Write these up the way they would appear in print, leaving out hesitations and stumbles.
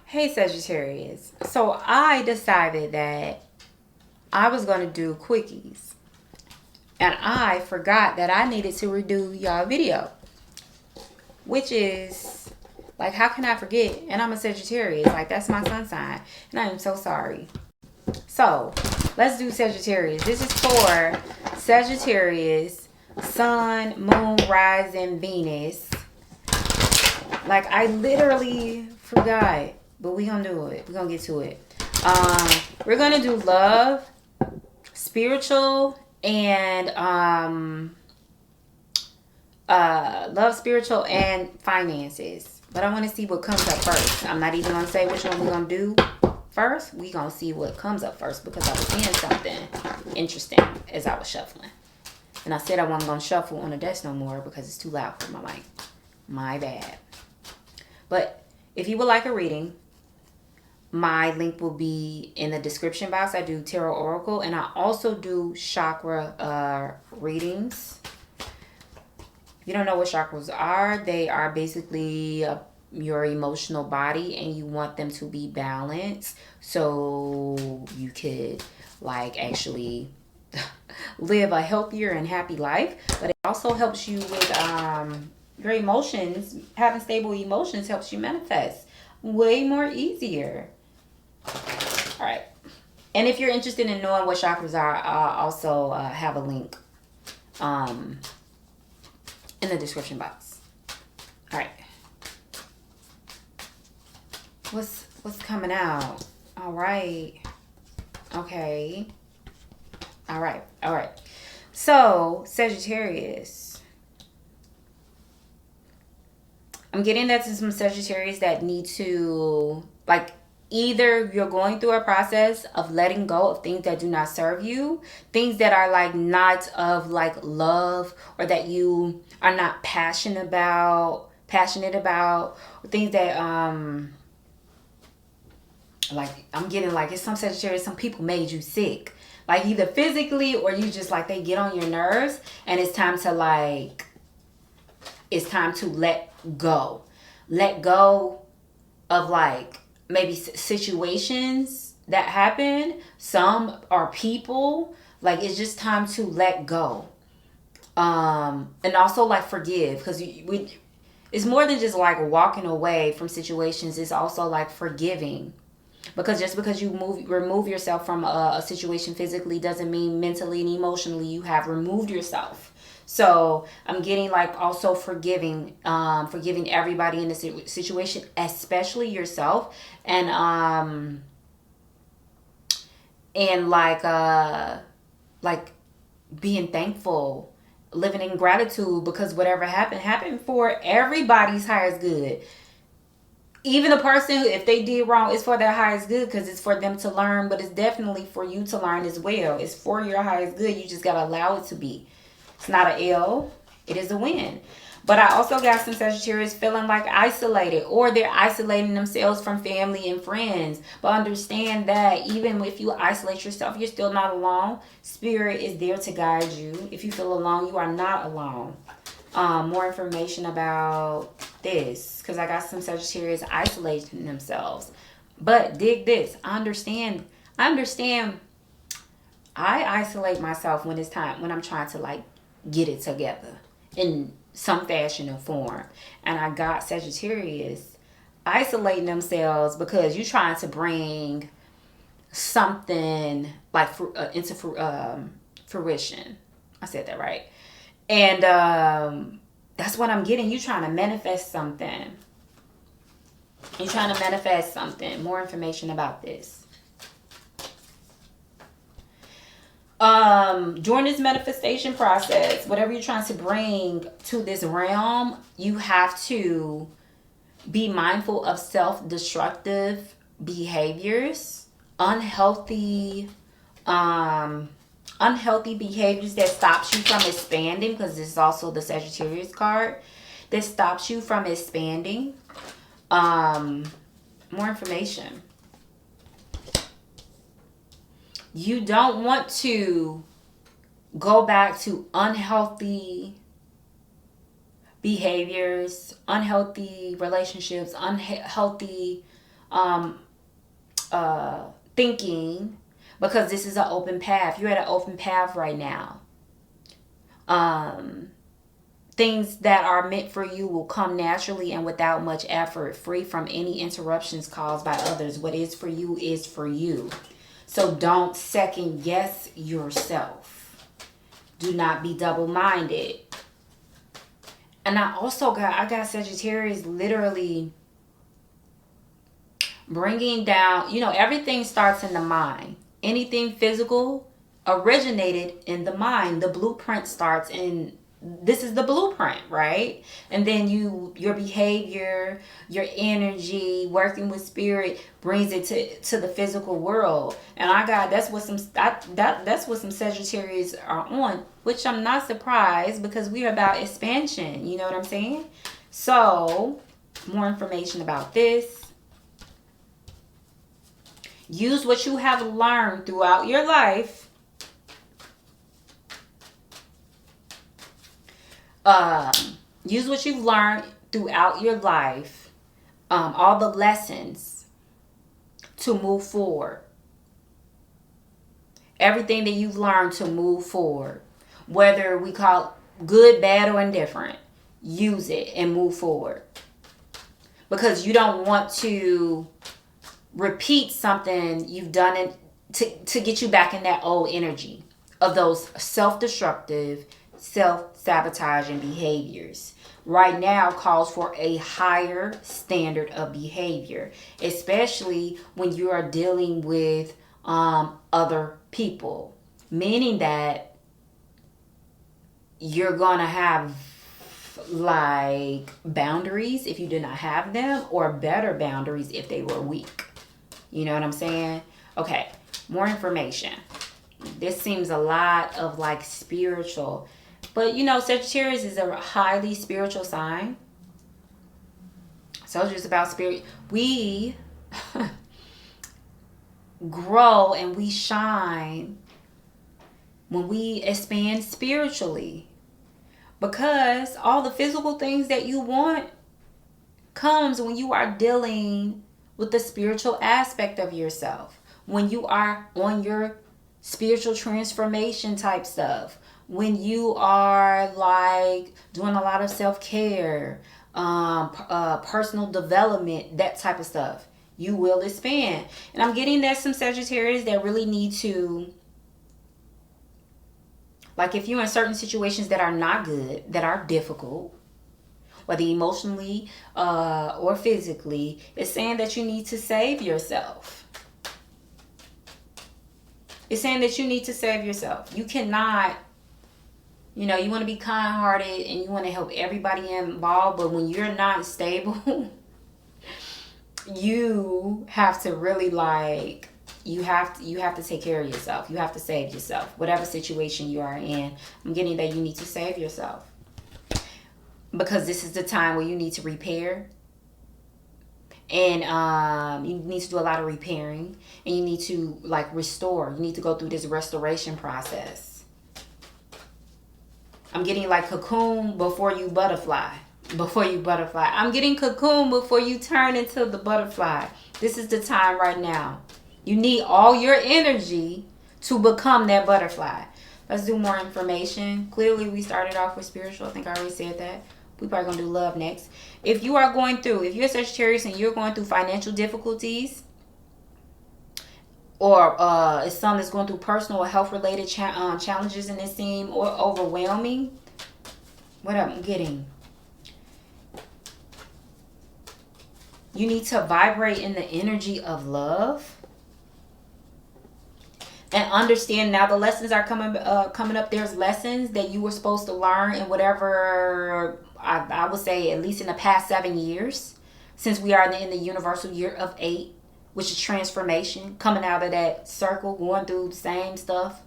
Hey Sagittarius. So I decided that I was going to do quickies. And I forgot that I needed to redo y'all video. Which is, like, how can I forget? And I'm a Sagittarius. Like, that's my sun sign. And I am so sorry. So, let's do Sagittarius. This is for Sagittarius, Sun, Moon, Rising, Venus. Like, I literally forgot. But we gonna do it. We're gonna get to it. We're gonna do love, spiritual, and love, spiritual, and finances. But I want to see what comes up first. I'm not even gonna say which one we're gonna do first. We gonna see what comes up first because I was seeing something interesting as I was shuffling. And I said I wasn't gonna shuffle on the desk no more because it's too loud for my mic. My bad. But if you would like a reading, my link will be in the description box. I do tarot oracle and I also do chakra readings. If you don't know what chakras are, they are basically your emotional body and you want them to be balanced so you could like actually live a healthier and happy life. But it also helps you with your emotions. Having stable emotions helps you manifest way more easier. All right. And if you're interested in knowing what chakras are, I'll also have a link in the description box. All right. What's coming out? All right. Okay. All right. All right. So, Sagittarius. I'm getting that to some Sagittarius that need to, like, either you're going through a process of letting go of things that do not serve you, things that are like not of like love or that you are not passionate about, or things that like I'm getting like it's some Sagittarius, some people made you sick. Like either physically or you just like they get on your nerves and it's time to let go. Let go of like maybe situations that happen. Some are people. Like it's just time to let go. And also like forgive because it's more than just like walking away from situations. It's also like forgiving. Because just because you remove yourself from a situation physically doesn't mean mentally and emotionally you have removed yourself. So I'm getting like also forgiving everybody in the situation, especially yourself, and like being thankful, living in gratitude because whatever happened for everybody's highest good. Even the person who, if they did wrong, it's for their highest good because it's for them to learn, but it's definitely for you to learn as well. It's for your highest good. You just got to allow it to be. It's not an L. It is a win. But I also got some Sagittarius feeling like isolated or they're isolating themselves from family and friends. But understand that even if you isolate yourself, you're still not alone. Spirit is there to guide you. If you feel alone, you are not alone. More information about this because I got some Sagittarius isolating themselves. But dig this. I understand. I isolate myself when it's time, when I'm trying to like get it together in some fashion or form. And I got Sagittarius isolating themselves because you're trying to bring something like into fruition. I said that right. And that's what I'm getting. You trying to manifest something. You're trying to manifest something. More information about this. During this manifestation process, whatever you're trying to bring to this realm, you have to be mindful of self-destructive behaviors, unhealthy behaviors that stops you from expanding, because this is also the Sagittarius card, that stops you from expanding. More information. You don't want to go back to unhealthy behaviors, unhealthy relationships, unhealthy um, thinking, because this is an open path. You're at an open path right now. Things that are meant for you will come naturally and without much effort, free from any interruptions caused by others. What is for you is for you. So don't second guess yourself. Do not be double-minded. And I got Sagittarius literally bringing down, everything starts in the mind. Anything physical originated in the mind. The blueprint starts in, this is the blueprint, right? And then your behavior, your energy, working with spirit brings it to the physical world. And that's what some Sagittarius are on, which I'm not surprised, because we are about expansion. You know what I'm saying? So, more information about this. Use what you have learned throughout your life. Use what you've learned throughout your life, all the lessons, to move forward. Everything that you've learned to move forward, whether we call it good, bad, or indifferent, use it and move forward. Because you don't want to repeat something you've done to get you back in that old energy of those self-destructive, self-sabotaging behaviors. Right now calls for a higher standard of behavior, especially when you are dealing with other people, meaning that you're gonna have like boundaries if you did not have them, or better boundaries if they were weak. You know what I'm saying? Okay, more information. This seems a lot of like spiritual. But Sagittarius is a highly spiritual sign. So it's just about spirit. We grow and we shine when we expand spiritually. Because all the physical things that you want comes when you are dealing with the spiritual aspect of yourself. When you are on your spiritual transformation type stuff. When you are like doing a lot of self-care, personal development, that type of stuff, you will expand. And I'm getting that some Sagittarius that really need to, like if you're in certain situations that are not good, that are difficult, whether emotionally or physically, it's saying that you need to save yourself. It's saying that you need to save yourself. You cannot, you want to be kind-hearted and you want to help everybody involved, but when you're not stable, you have to really you have to take care of yourself. You have to save yourself. Whatever situation you are in, I'm getting that you need to save yourself. Because this is the time where you need to repair. And you need to do a lot of repairing. And you need to restore. You need to go through this restoration process. I'm getting cocoon before you butterfly. I'm getting cocoon before you turn into the butterfly. This is the time right now. You need all your energy to become that butterfly. Let's do more information. Clearly, we started off with spiritual. I think I already said that. We probably going to do love next. If you're a Sagittarius and you're going through financial difficulties, or it's someone that's going through personal or health-related challenges and it seems or overwhelming, what I'm getting, you need to vibrate in the energy of love. And understand now the lessons are coming up. There's lessons that you were supposed to learn in whatever, I would say at least in the past 7 years, since we are in the universal year of 8, which is transformation, coming out of that circle, going through the same stuff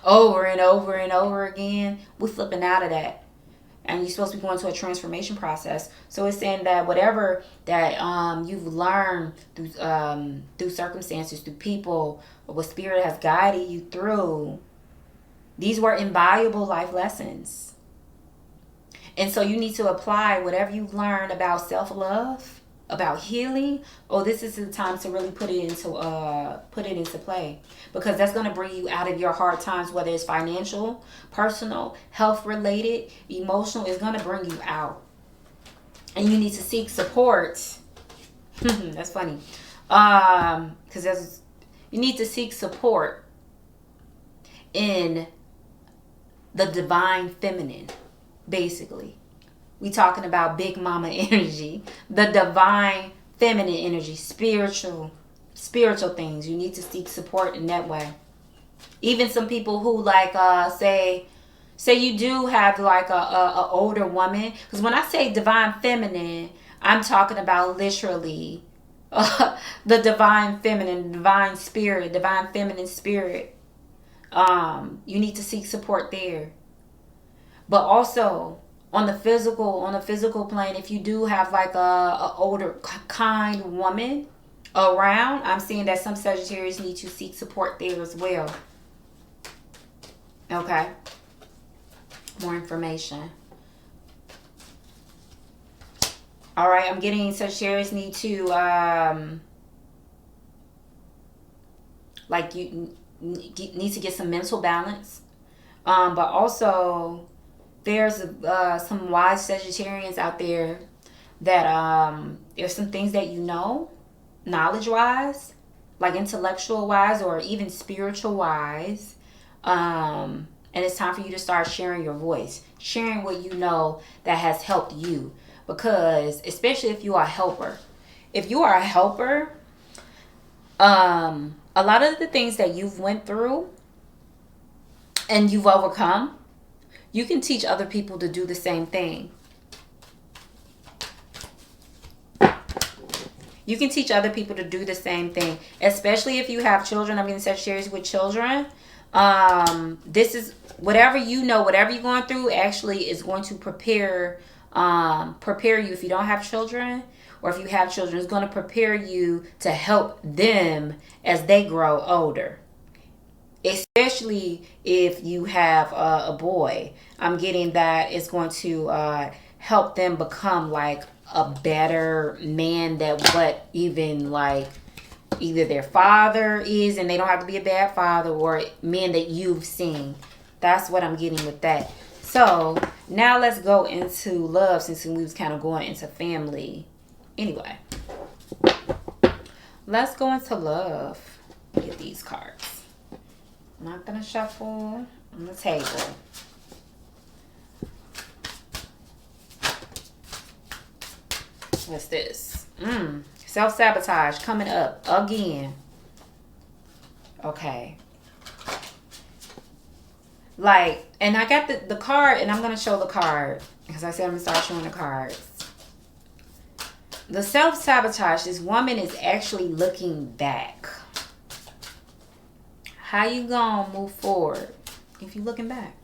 over and over and over again. We're flipping out of that. And you're supposed to be going through a transformation process. So it's saying that whatever that you've learned through circumstances, through people, or what spirit has guided you through, these were invaluable life lessons. And so you need to apply whatever you've learned about self-love, about healing, oh, this is the time to really put it into play, because that's going to bring you out of your hard times, whether it's financial, personal, health related, emotional. It's going to bring you out, and you need to seek support. That's funny, because you need to seek support in the divine feminine. Basically, we talking about big mama energy, the divine feminine energy, spiritual things. You need to seek support in that way. Even some people who like say you do have like a older woman, because when I say divine feminine, I'm talking about literally the divine feminine, divine spirit, divine feminine spirit. You need to seek support there. But also on the physical plane, if you do have like a older kind woman around, I'm seeing that some Sagittarius need to seek support there as well. Okay. More information. All right, I'm getting Sagittarius need to like you need to get some mental balance, but also there's some wise Sagittarians out there that there's some things that you know, knowledge wise, like intellectual wise or even spiritual wise, and it's time for you to start sharing your voice, sharing what you know that has helped you. Because especially if you are a helper, a lot of the things that you've went through and you've overcome, you can teach other people to do the same thing. You can teach other people to do the same thing, especially if you have children. I'm getting Sagittarius with children. This is whatever you know, whatever you're going through actually is going to prepare you. If you don't have children, or if you have children, it's going to prepare you to help them as they grow older. Especially if you have a boy, I'm getting that it's going to help them become like a better man than what even like either their father is, and they don't have to be a bad father, or men that you've seen. That's what I'm getting with that. So now let's go into love, since we was kind of going into family. Anyway, let's go into love. Get these cards. I'm not going to shuffle on the table. What's this? Self-sabotage coming up again. Okay. Like, and I got the card, and I'm going to show the card, because I said I'm going to start showing the cards. The self-sabotage, this woman is actually looking back. How you going to move forward if you're looking back?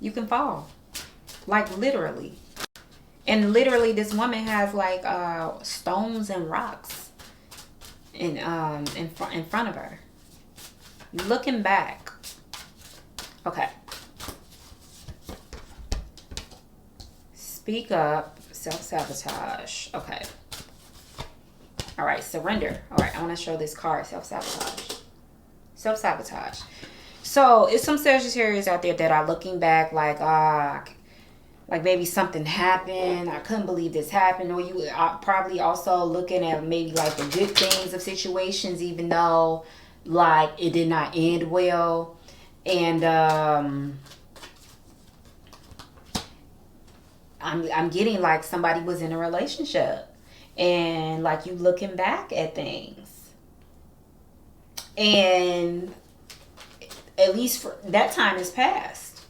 You can fall. Like, literally. And literally, this woman has, like, stones and rocks in front of her. Looking back. Okay. Speak up. Self-sabotage. Okay. All right. Surrender. All right. I want to show this card. Self-sabotage. Self-sabotage. So, it's some Sagittarius out there that are looking back like maybe something happened. I couldn't believe this happened. Or you are probably also looking at maybe like the good things of situations, even though like it did not end well. And I'm getting like somebody was in a relationship, and like you looking back at things, and at least for that time has passed.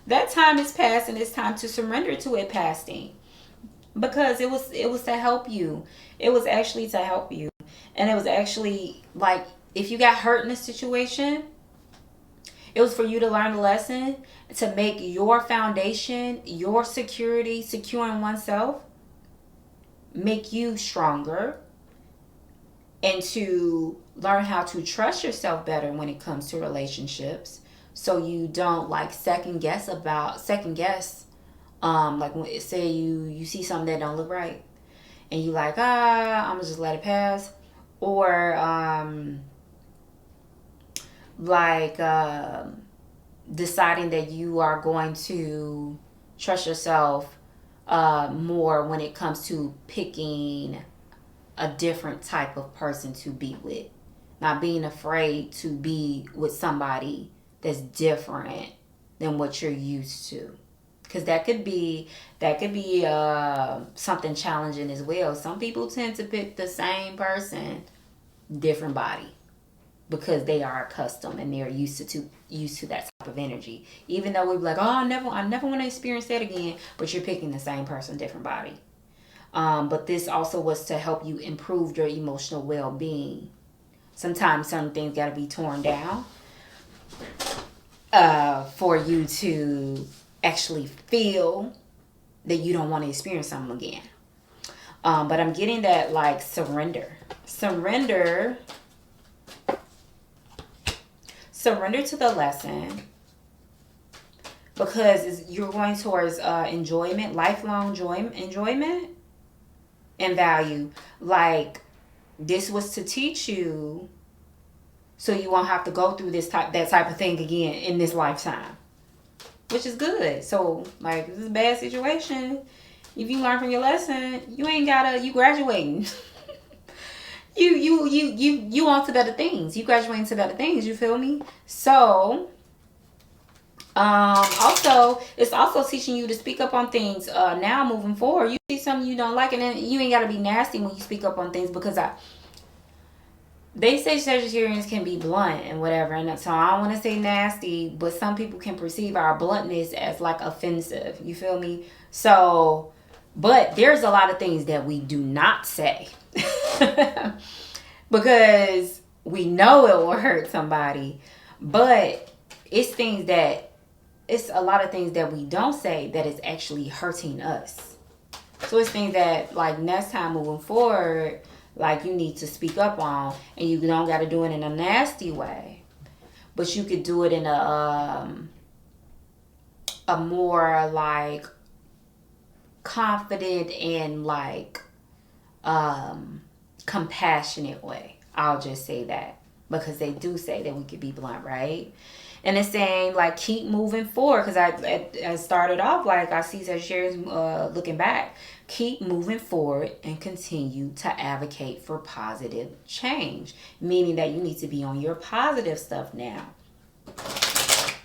That time is past, and it's time to surrender to it passing, because it was to help you. It was actually to help you, and it was actually like if you got hurt in a situation, it was for you to learn the lesson, to make your foundation, your security, securing oneself, make you stronger, and to learn how to trust yourself better when it comes to relationships. So you don't like second guess like when say you see something that don't look right, and you like, I'm gonna just let it pass, or like deciding that you are going to trust yourself more when it comes to picking a different type of person to be with, not being afraid to be with somebody that's different than what you're used to, because that could be something challenging as well. Some people tend to pick the same person, different body, because they are accustomed and they're used to that type of energy. Even though we're like, oh, I never want to experience that again, but you're picking the same person, different body. But this also was to help you improve your emotional well-being. Sometimes certain things got to be torn down for you to actually feel that you don't want to experience something again. But I'm getting that like surrender to the lesson, because you're going towards enjoyment, lifelong enjoyment and value. Like, this was to teach you so you won't have to go through that type of thing again in this lifetime, which is good. So like, this is a bad situation. If you learn from your lesson, you graduating. you on to better things. You graduating to better things. You feel me? So also, it's also teaching you to speak up on things now moving forward. You see something you don't like, and then you ain't got to be nasty when you speak up on things, because they say Sagittarians can be blunt and whatever, and so I don't want to say nasty, but some people can perceive our bluntness as like offensive. You feel me? So, but there's a lot of things that we do not say because we know it will hurt somebody, but it's a lot of things that we don't say that is actually hurting us. So it's things that, like, next time moving forward, like, you need to speak up on, and you don't got to do it in a nasty way, but you could do it in a more like confident and like compassionate way. I'll just say that, because they do say that we could be blunt, right? And it's saying like, keep moving forward, because I started off like, I see Sagittarius looking back. Keep moving forward and continue to advocate for positive change, meaning that you need to be on your positive stuff now.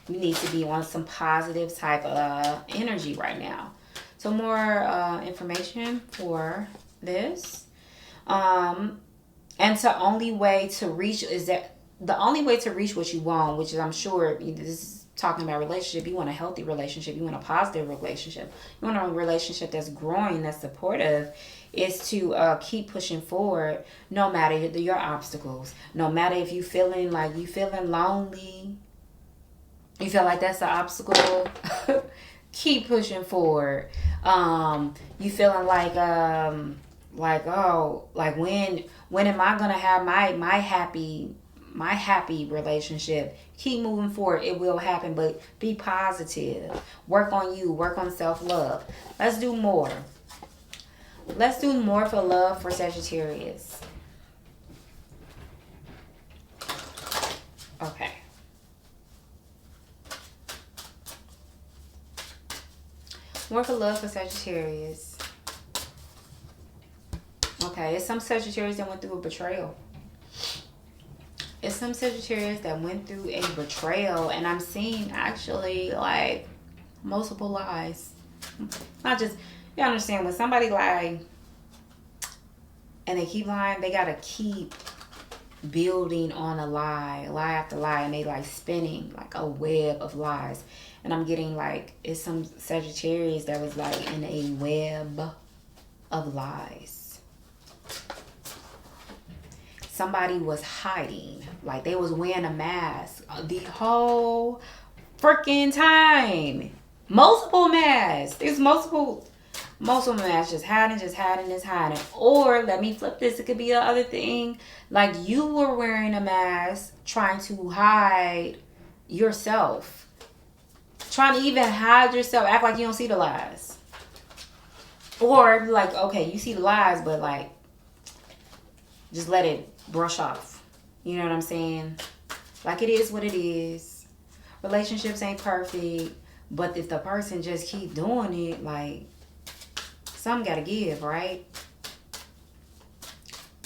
You need to be on some positive type of energy right now. So more information for this. And the only way to reach what you want, which is, I'm sure, this is talking about relationship. You want a healthy relationship. You want a positive relationship. You want a relationship that's growing, that's supportive, is to keep pushing forward no matter your obstacles. No matter if you feeling lonely, you feel like that's the obstacle, keep pushing forward. You feeling like when am I gonna have my happy relationship? Keep moving forward. It will happen, but be positive. Work on you. Work on self-love. Let's do more. Let's do more for love for Sagittarius. Okay. More for love for Sagittarius. Okay, it's some Sagittarius that went through a betrayal. It's some Sagittarius that went through a betrayal, and I'm seeing actually like multiple lies. Not just, you understand, when somebody lie and they keep lying, they gotta keep building on a lie after lie, and they like spinning like a web of lies. And I'm getting like, it's some Sagittarius that was like in a web of lies. Somebody was hiding, like they was wearing a mask the whole freaking time. Multiple masks. There's multiple masks, just hiding. Or let me flip this. It could be the other thing. Like, you were wearing a mask trying to hide yourself. Trying to even hide yourself. Act like you don't see the lies. Or like, okay, you see the lies, but like, just let it brush off. You know what I'm saying? Like, it is what it is. Relationships ain't perfect, but if the person just keep doing it, like, something gotta give, right?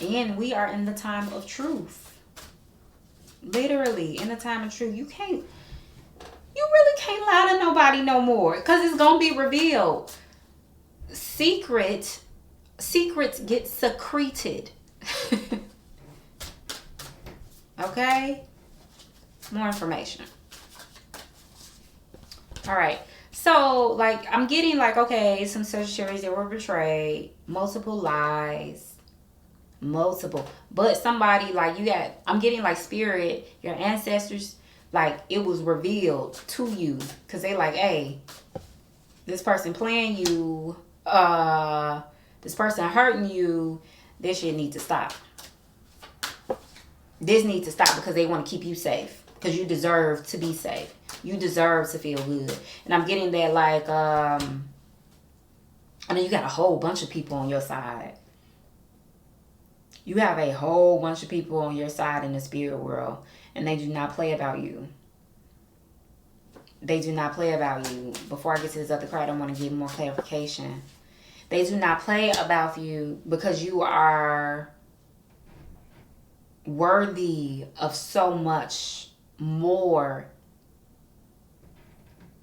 And we are in the time of truth. Literally, in the time of truth. You really can't lie to nobody no more, because it's gonna be revealed. Secrets get secreted. Okay? More information. All right. So, like, I'm getting, like, okay, some Sagittarius that were betrayed. Multiple lies. Multiple. But somebody, like, I'm getting, like, spirit, your ancestors, like, it was revealed to you. Because they like, hey, this person playing you. This person hurting you. This shit needs to stop. This needs to stop because they want to keep you safe. Because you deserve to be safe. You deserve to feel good. And I'm getting that, like, I mean, you got a whole bunch of people on your side. You have a whole bunch of people on your side in the spirit world. And they do not play about you. They do not play about you. Before I get to this other card, I want to give more clarification. They do not play about you because you are worthy of so much more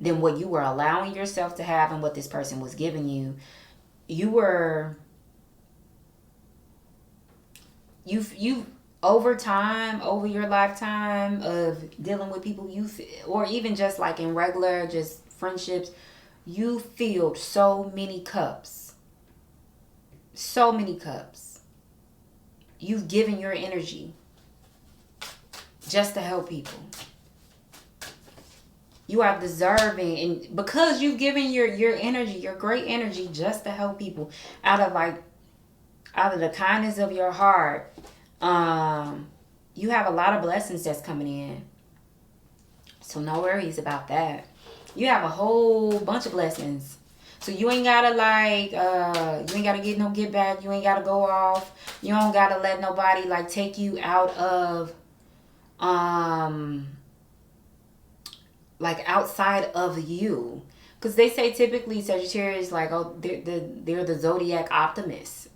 than what you were allowing yourself to have and what this person was giving you. You over time, over your lifetime of dealing with people, or even just like in regular just friendships, you filled so many cups. So many cups. You've given your energy just to help people. You are deserving, and because you've given your energy, your great energy, just to help people out of the kindness of your heart, you have a lot of blessings that's coming in. So no worries about that. You have a whole bunch of blessings. So you ain't gotta you ain't gotta get no get back. You ain't gotta go off. You don't gotta let nobody like take you out of like outside of you. Because they say typically Sagittarius, like, oh, they're the zodiac optimists.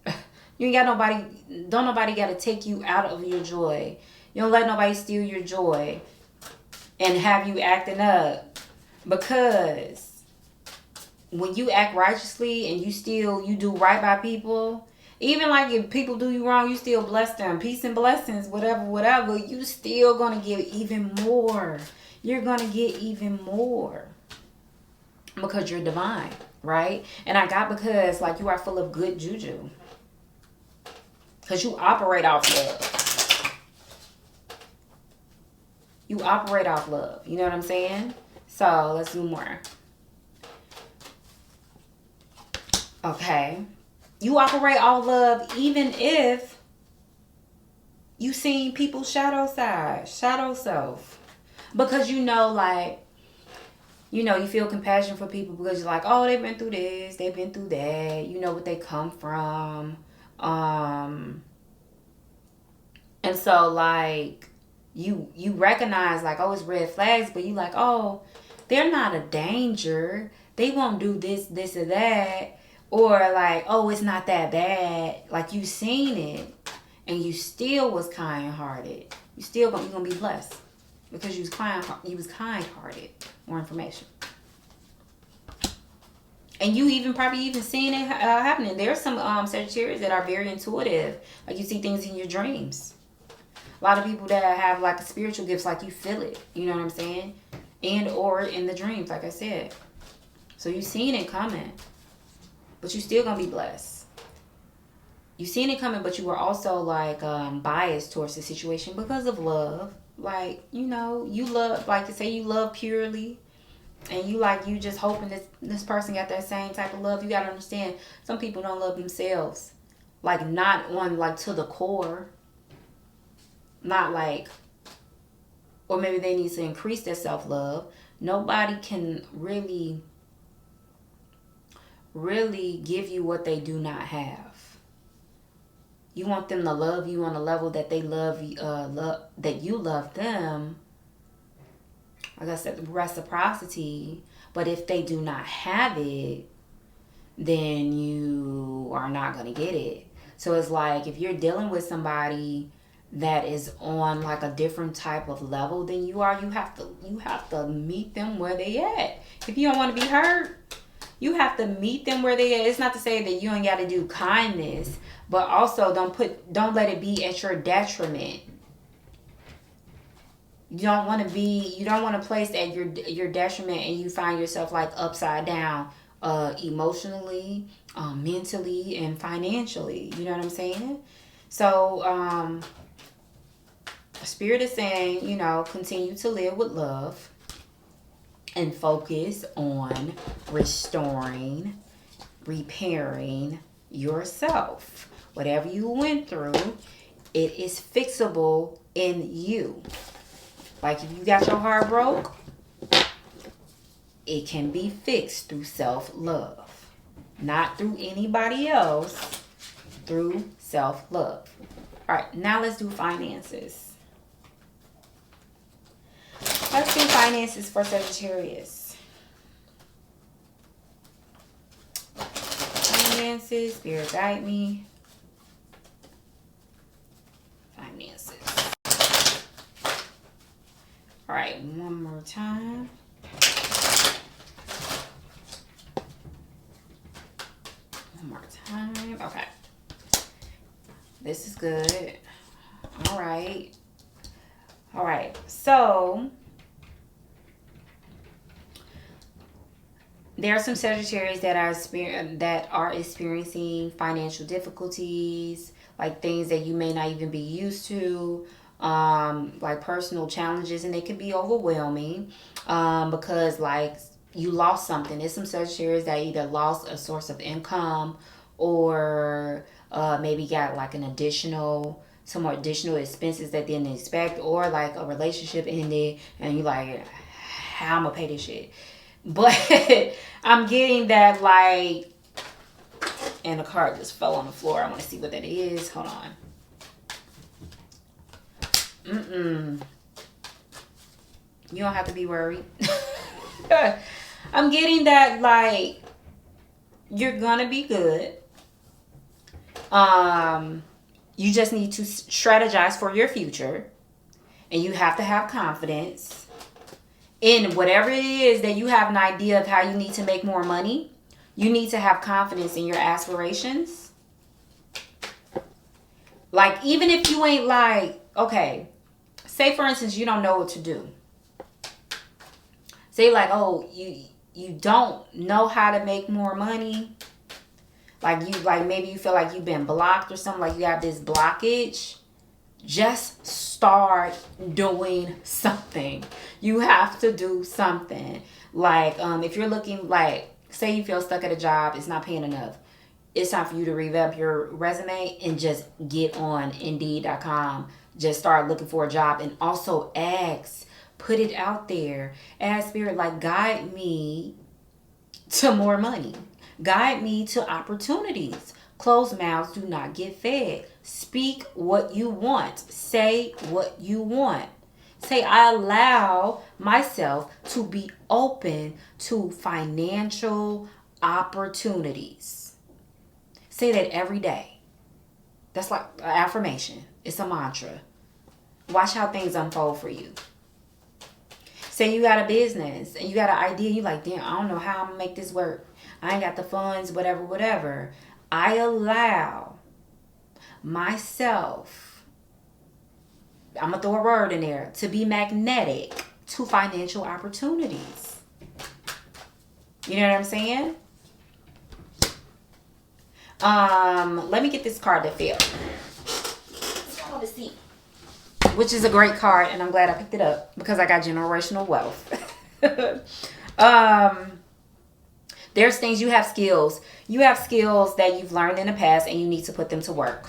You ain't got nobody got to take you out of your joy. You don't let nobody steal your joy and have you acting up. Because when you act righteously and you do right by people, even like if people do you wrong, you still bless them. Peace and blessings, whatever. You still going to give even more. You're going to get even more. Because you're divine, right? And because like you are full of good juju. Because you operate off love. You operate off love. You know what I'm saying? So let's do more. Okay. You operate off love even if you seen people's shadow side, shadow self. Because you feel compassion for people because you're like, oh, they've been through this, they've been through that. You know what they come from. And so like you recognize like, oh, it's red flags, but you like, oh, they're not a danger. They won't do this or that. Or like, oh, it's not that bad. Like you seen it and you still was kind-hearted. You're gonna be blessed because you was kind-hearted. More information. And you probably even seen it happening. There's some Sagittarius that are very intuitive. Like you see things in your dreams. A lot of people that have like spiritual gifts, like you feel it. You know what I'm saying? And or in the dreams, like I said. So you seen it coming. But you still gonna be blessed. You seen it coming, but you were also like biased towards the situation because of love. Like, you love, like you say, you love purely. And you just hoping this person got that same type of love. You got to understand, some people don't love themselves. Like, not on, like, to the core. Not like, or maybe they need to increase their self-love. Nobody can really really give you what they do not have. You want them to love you on a level that they love you, that you love them. Like I said, reciprocity. But if they do not have it, then you are not going to get it. So it's like if you're dealing with somebody that is on like a different type of level than you are, you have to meet them where they at. If you don't want to be hurt, you have to meet them where they at. It's not to say that you ain't got to do kindness, but also don't let it be at your detriment. You don't want to place at your detriment and you find yourself like upside down, emotionally, mentally, and financially. You know what I'm saying? So, Spirit is saying, continue to live with love and focus on restoring, repairing yourself. Whatever you went through, it is fixable in you. Like if you got your heart broke, it can be fixed through self-love. Not through anybody else, through self-love. All right, now let's do finances. Let's do finances for Sagittarius. Finances, Spirit guide me. Finances. All right, one more time. One more time. Okay. This is good. All right. All right. So, there are some Sagittarius that are experiencing financial difficulties, like things that you may not even be used to. Like personal challenges, and it can be overwhelming because like you lost something. There's some Sagittarius that either lost a source of income or maybe got like some more additional expenses that they didn't expect, or like a relationship ended and you're like, how I'm gonna pay this shit? But I'm getting that like, and the card just fell on the floor. I want to see what that is. Hold on. You don't have to be worried. I'm getting that like you're gonna be good. You just need to strategize for your future, and you have to have confidence in whatever it is that you have an idea of how you need to make more money. You need to have confidence in your aspirations. Like even if you ain't like, okay, say for instance you don't know what to do. Say like, oh, you don't know how to make more money. Like maybe you feel like you've been blocked or something, like you have this blockage. Just start doing something. You have to do something. Like if you're looking, like say you feel stuck at a job, it's not paying enough. It's time for you to revamp your resume and just get on Indeed.com. Just start looking for a job, and also ask, put it out there. Ask Spirit, like, guide me to more money. Guide me to opportunities. Closed mouths do not get fed. Speak what you want. Say what you want. Say, I allow myself to be open to financial opportunities. Say that every day. That's like an affirmation. It's a mantra. Watch how things unfold for you. Say you got a business and you got an idea. You like, damn, I don't know how I'm going to make this work. I ain't got the funds, whatever. I allow myself, I'm going to throw a word in there, to be magnetic to financial opportunities. You know what I'm saying? Let me get this card that fell. I want to see. Which is a great card, and I'm glad I picked it up because I got generational wealth. There's things, you have skills. You have skills that you've learned in the past, and you need to put them to work.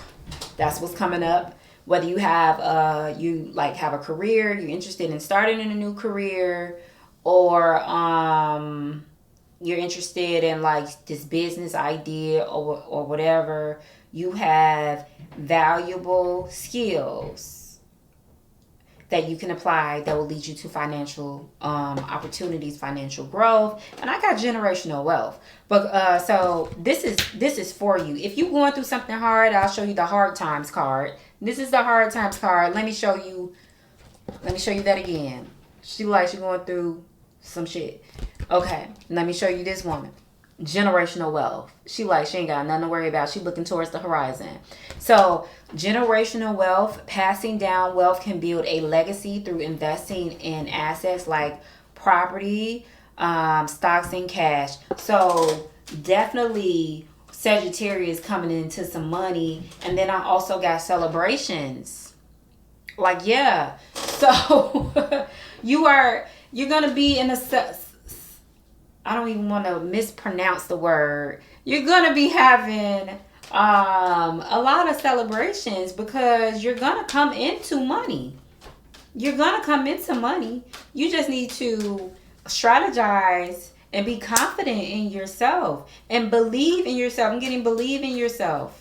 That's what's coming up. Whether you have you have a career, you're interested in starting in a new career, or you're interested in like this business idea or whatever, you have valuable skills that you can apply that will lead you to financial opportunities, financial growth. And I got generational wealth. But so this is for you. If you're going through something hard, I'll show you the hard times card. This is the hard times card. Let me show you that again. She like she going through some shit. Okay, let me show you this woman. Generational wealth. She ain't got nothing to worry about. She looking towards the horizon. So generational wealth, passing down wealth, can build a legacy through investing in assets like property, stocks, and cash. So definitely Sagittarius coming into some money. And then I also got celebrations. Like, yeah. So you're gonna be in a, I don't even want to mispronounce the word. You're going to be having a lot of celebrations because you're going to come into money. You're going to come into money. You just need to strategize and be confident in yourself and believe in yourself. I'm getting believe in yourself.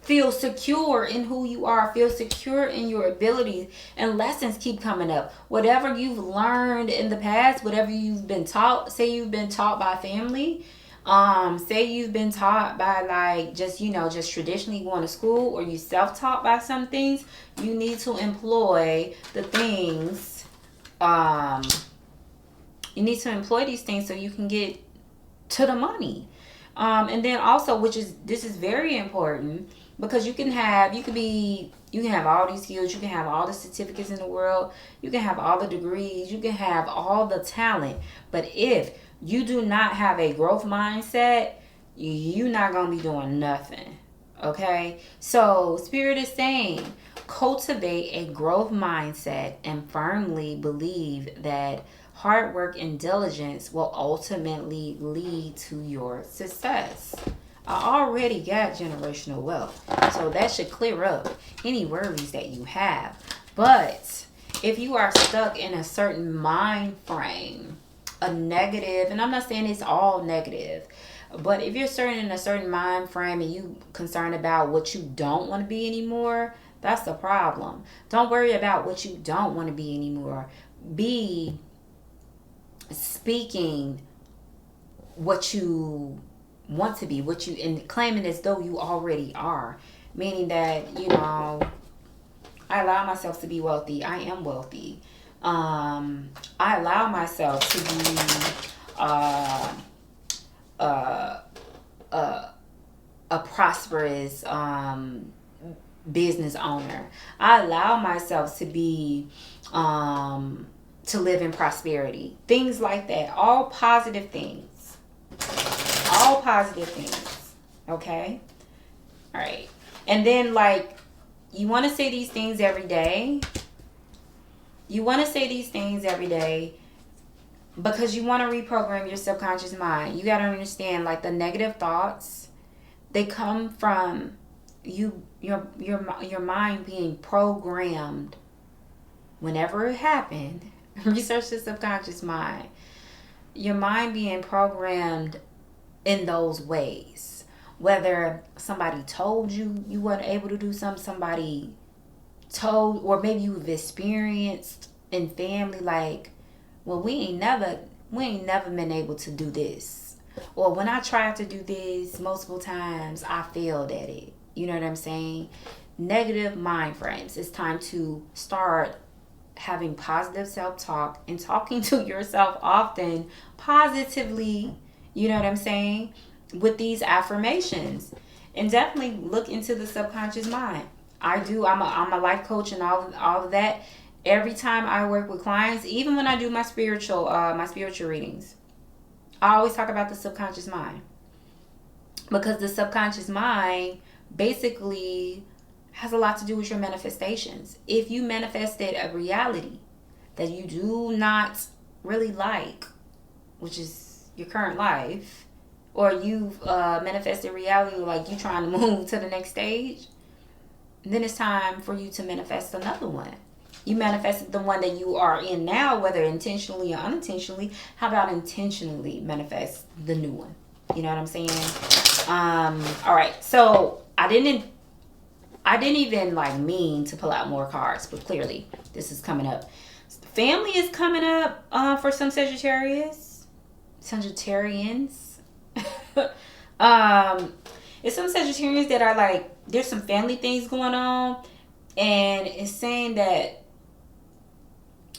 Feel secure in who you are. Feel secure in your abilities. And lessons keep coming up. Whatever you've learned in the past, whatever you've been taught, say you've been taught by family, say you've been taught by like just traditionally going to school, or you self-taught by some things, you need to employ the things. You need to employ these things so you can get to the money. And then also, this is very important, because you can have all these skills, you can have all the certificates in the world, you can have all the degrees, you can have all the talent, but if you do not have a growth mindset, you're not gonna be doing nothing. Okay, so Spirit is saying cultivate a growth mindset and firmly believe that hard work and diligence will ultimately lead to your success. I already got generational wealth, so that should clear up any worries that you have. But if you are stuck in a certain mind frame, a negative, and I'm not saying it's all negative, but if you're in a certain mind frame and you concerned about what you don't want to be anymore, that's the problem. Don't worry about what you don't want to be anymore. Be speaking what you want to be, and claiming as though you already are, meaning that I allow myself to be wealthy. I am wealthy. I allow myself to be a prosperous business owner. I allow myself to be to live in prosperity. Things like that. All positive things. All positive things. Okay? All right. And then, like, you want to say these things every day. You want to say these things every day because you want to reprogram your subconscious mind. You got to understand, like, the negative thoughts, they come from your mind being programmed whenever it happened. Research the subconscious mind. Your mind being programmed in those ways. Whether somebody told you weren't able to do something, somebody told, or maybe you've experienced in family, like, well, we ain't never been able to do this. Or when I tried to do this multiple times, I failed at it. You know what I'm saying? Negative mind frames. It's time to start having positive self-talk and talking to yourself often positively, you know what I'm saying, with these affirmations. And definitely look into the subconscious mind. I'm a life coach and all of that. Every time I work with clients, even when I do my spiritual readings, I always talk about the subconscious mind, because the subconscious mind basically has a lot to do with your manifestations. If you manifested a reality that you do not really like, which is your current life, or you've manifested reality like you trying to move to the next stage, then it's time for you to manifest another one. You manifested the one that you are in now, whether intentionally or unintentionally. How about intentionally manifest the new one? You know what I'm saying? All right. So I didn't even like mean to pull out more cards, but clearly this is coming up. Family is coming up for some Sagittarians. It's some Sagittarians that are like, there's some family things going on, and it's saying that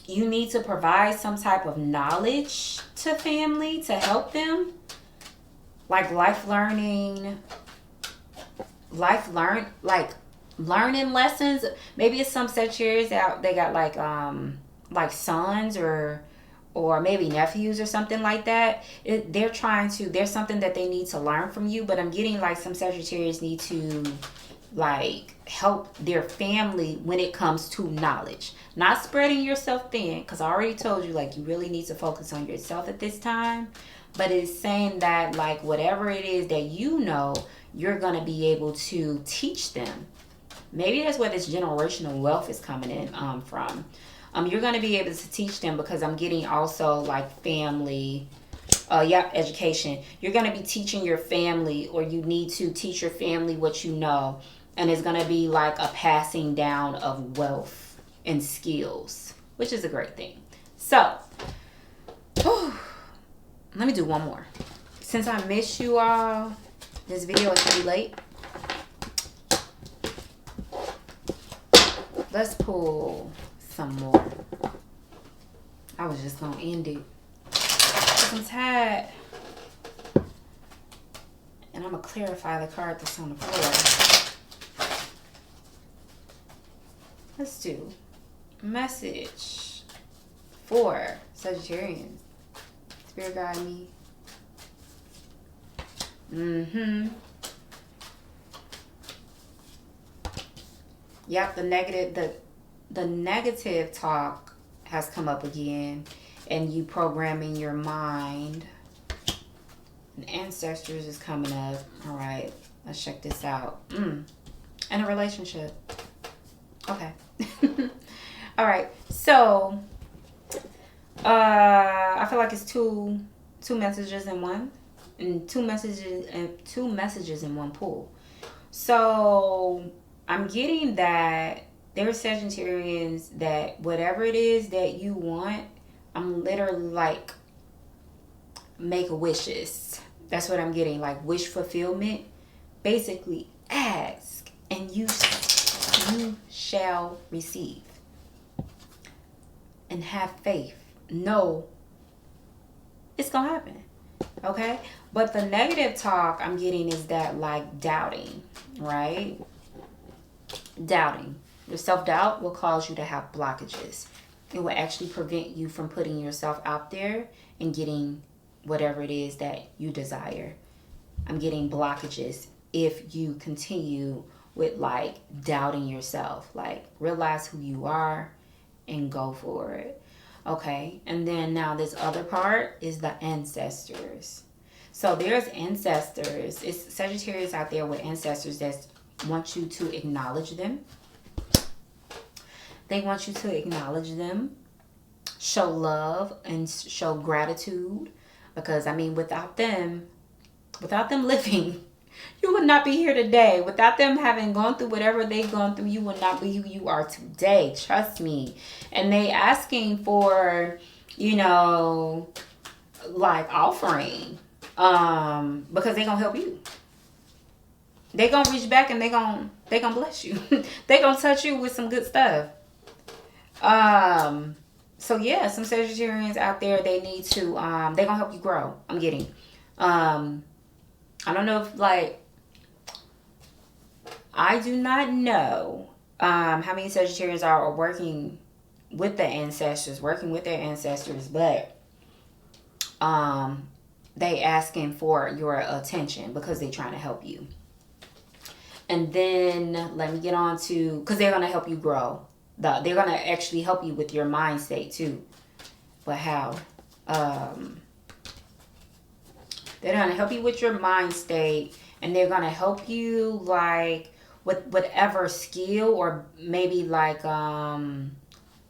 you need to provide some type of knowledge to family to help them, like learning lessons. Maybe it's some Sagittarius out, they got like sons or maybe nephews or something like that. There's something that they need to learn from you, but I'm getting like some Sagittarius need to like help their family when it comes to knowledge, not spreading yourself thin, because I already told you like you really need to focus on yourself at this time. But it's saying that like whatever it is that you know, you're going to be able to teach them. Maybe that's where this generational wealth is coming in from. You're going to be able to teach them, because I'm getting also like family, education. You're going to be teaching your family, or you need to teach your family what you know. And it's going to be like a passing down of wealth and skills, which is a great thing. So, let me do one more. Since I miss you all, this video is pretty late. Let's pull some more. I was just going to end it. I'm tired. And I'm going to clarify the card that's on the floor. Let's do message for Sagittarians. Spirit guide me. Yep, the negative talk has come up again, and you programming your mind. And ancestors is coming up. All right, let's check this out. And a relationship. Okay. All right. So, I feel like it's two messages in one, and two messages in one pull. So I'm getting that there are Sagittarians that whatever it is that you want, I'm literally like make wishes. That's what I'm getting, like wish fulfillment. Basically, ask and you shall receive. And have faith. Know it's gonna happen. Okay? But the negative talk I'm getting is that like doubting, right? Doubting. Your self-doubt will cause you to have blockages. It will actually prevent you from putting yourself out there and getting whatever it is that you desire. I'm getting blockages if you continue with like doubting yourself. Like realize who you are and go for it. Okay, and then now this other part is the ancestors. So there's ancestors. It's Sagittarius out there with ancestors that want you to acknowledge them. They want you to acknowledge them, show love and show gratitude, because I mean without them living, you would not be here today. Without them having gone through whatever they've gone through, you would not be who you are today. Trust me. And they asking for, you know, like offering, because they gonna help you. They gonna reach back and they gonna bless you. They gonna touch you with some good stuff. So yeah, some Sagittarians out there, they need to, they gonna help you grow. I'm getting, I don't know if like, I do not know, how many Sagittarians are working with their ancestors, but, they asking for your attention because they trying to help you. And then let me get on to, because they're going to help you grow. They're going to actually help you with your mind state too. But how? They're going to help you with your mind state, and they're going to help you like with whatever skill, or maybe like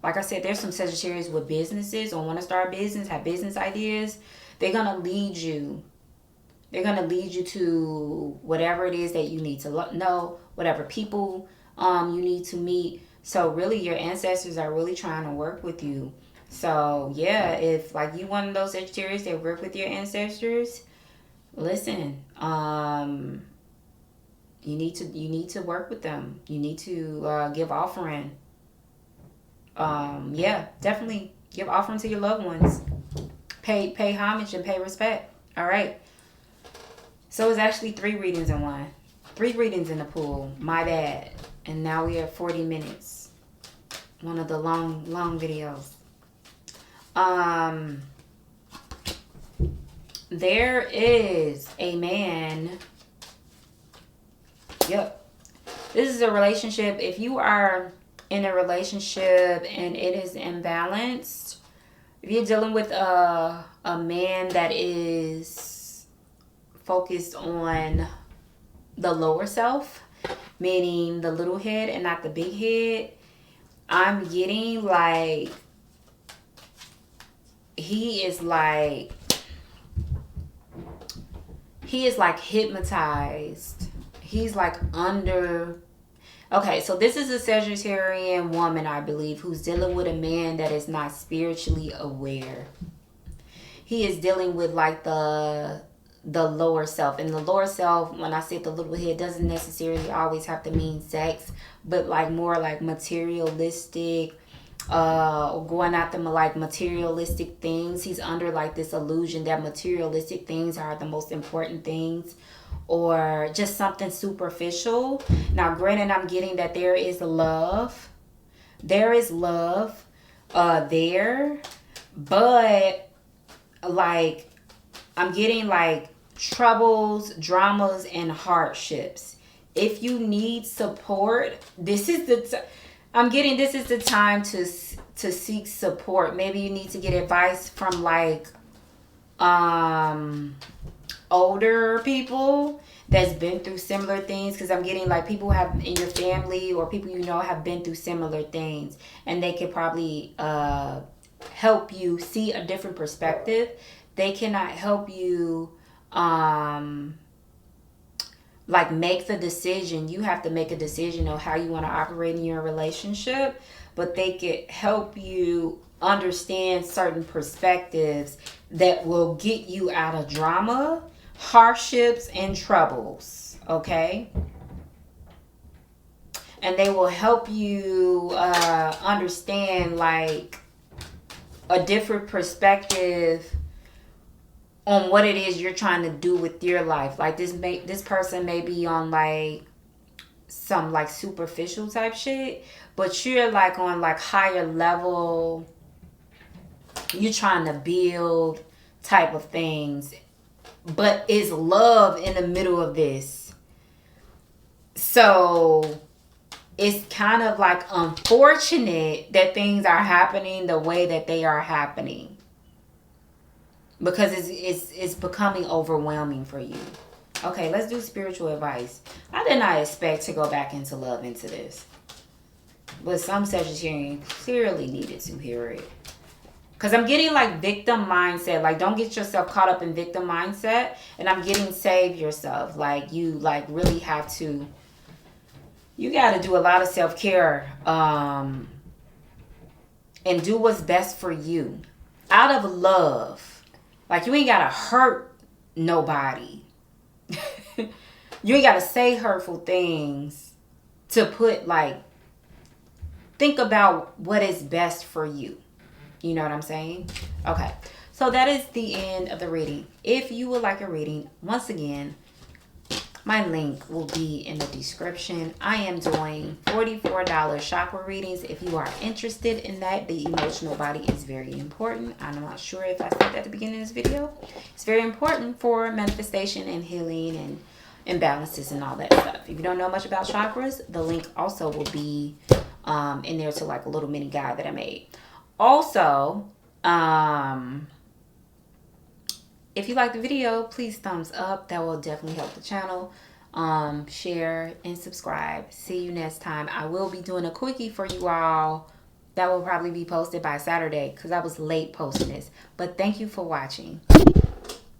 like I said, there's some Sagittarius with businesses or want to start a business, have business ideas. They're going to lead you. They're going to lead you to whatever it is that you need to know, whatever people you need to meet. So really your ancestors are really trying to work with you. So yeah, if like you one of those Sagittarius that work with your ancestors, listen, you need to work with them. You need to give offering. Yeah, definitely give offering to your loved ones. Pay homage and pay respect. All right. So it's actually 3 readings in one. 3 readings in the pool. My bad. And now we are 40 minutes. One of the long videos. There is a man. Yep. This is a relationship. If you are in a relationship and it is imbalanced, if you're dealing with a man that is focused on the lower self, meaning the little head and not the big head, I'm getting like he is like hypnotized. He's like under. Okay, so this is a Sagittarian woman, I believe, who's dealing with a man that is not spiritually aware. He is dealing with like the lower self. And the lower self, when I say the little head, doesn't necessarily always have to mean sex, but like more like materialistic, going after like materialistic things. He's under like this illusion that materialistic things are the most important things, or just something superficial. Now granted, I'm getting that there is love. There is love there, but like I'm getting like troubles, dramas, and hardships. If you need support, this is the I'm getting this is the time to seek support. Maybe you need to get advice from like older people that's been through similar things, because I'm getting like people have in your family or people you know have been through similar things, and they could probably help you see a different perspective. They cannot help you like make the decision. You have to make a decision of how you want to operate in your relationship, but they could help you understand certain perspectives that will get you out of drama, hardships, and troubles. Okay, and they will help you understand like a different perspective on what it is you're trying to do with your life. Like this person may be on like some like superficial type shit, but you're like on like higher level, you're trying to build type of things, but is love in the middle of this. So it's kind of like unfortunate that things are happening the way that they are happening, because it's becoming overwhelming for you. Okay, let's do spiritual advice. I did not expect to go back into love into this, but some Sagittarian clearly needed to hear it. Because I'm getting like victim mindset. Like, don't get yourself caught up in victim mindset. And I'm getting save yourself. Like, you like really have to, you got to do a lot of self-care and do what's best for you out of love. Like, you ain't got to hurt nobody. You ain't got to say hurtful things to put like, think about what is best for you. You know what I'm saying? Okay. So that is the end of the reading. If you would like a reading, once again, my link will be in the description. I am doing $44 chakra readings. If you are interested in that, the emotional body is very important. I'm not sure if I said that at the beginning of this video. It's very important for manifestation and healing and imbalances and all that stuff. If you don't know much about chakras, the link also will be in there to like a little mini guide that I made. Also, if you like the video, please thumbs up. That will definitely help the channel. Share and subscribe. See you next time. I will be doing a quickie for you all That will probably be posted by Saturday because I was late posting this. But thank you for watching.